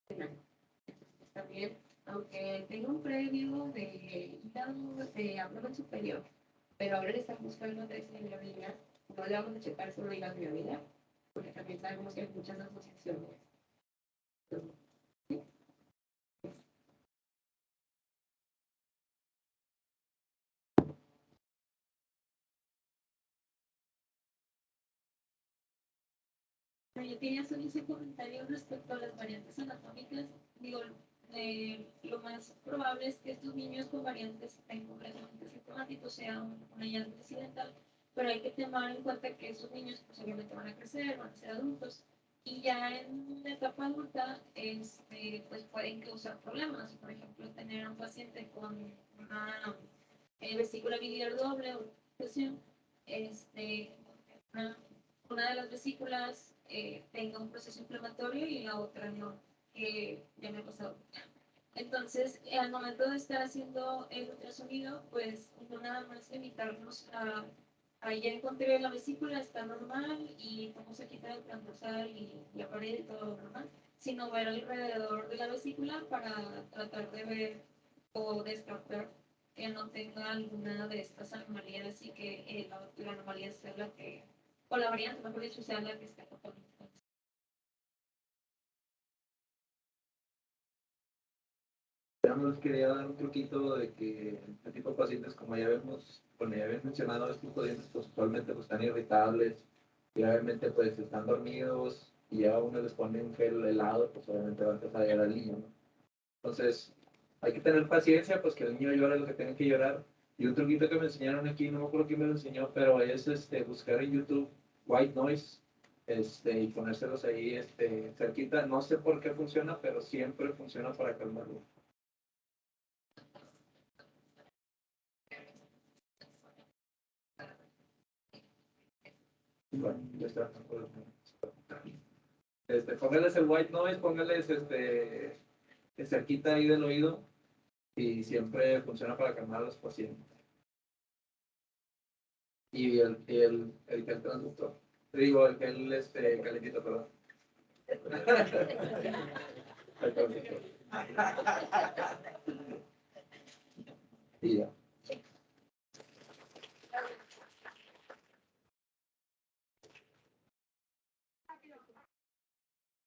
[SPEAKER 3] Entonces, también, aunque tenga un previo de hígado, de abdomen superior, pero ahora le están buscando test de viabilidad, no le vamos a checar solo la viabilidad, porque también sabemos que hay muchas asociaciones. ¿Sí?
[SPEAKER 2] Yo quería hacer ese comentario respecto a las variantes anatómicas. Digo, lo más probable es que estos niños con variantes estén completamente sintomáticos, sea un hallazgo accidental, pero hay que tomar en cuenta que esos niños pues, obviamente van a crecer, van a ser adultos, y ya en la etapa adulta pues pueden causar problemas. Por ejemplo, tener a un paciente con una vesícula biliar doble o infección, una de las vesículas tenga un proceso inflamatorio y la otra no, que ya me ha pasado. Entonces, al momento de estar haciendo el ultrasonido, pues no nada más limitarnos a ya encontré la vesícula, está normal y vamos a quitar el transversal y la pared y todo normal, sino ver alrededor de la vesícula para tratar de ver o descartar que no tenga alguna de estas anomalías y que la anomalía sea la que, o la variante, mejor dicho, sea la que está totalmente.
[SPEAKER 5] Ya nos quería dar un truquito de que este tipo de pacientes, como ya vemos, bueno, ya habían mencionado, este tipo de pacientes pues usualmente pues, están irritables y obviamente pues están dormidos y ya uno les pone un gel helado, pues obviamente va a empezar a llorar al niño, ¿no? Entonces, hay que tener paciencia, pues que el niño llore lo que tenga que llorar. Y un truquito que me enseñaron aquí, no me acuerdo quién me lo enseñó, pero es buscar en YouTube white noise y ponérselos ahí cerquita. No sé por qué funciona, pero siempre funciona para calmarlo. Bueno, ya está. Póngales el white noise, póngales cerquita ahí del oído y siempre funciona para calmar a los pacientes. Y el gel transductor. Digo, el gel calentito, perdón. Y ya.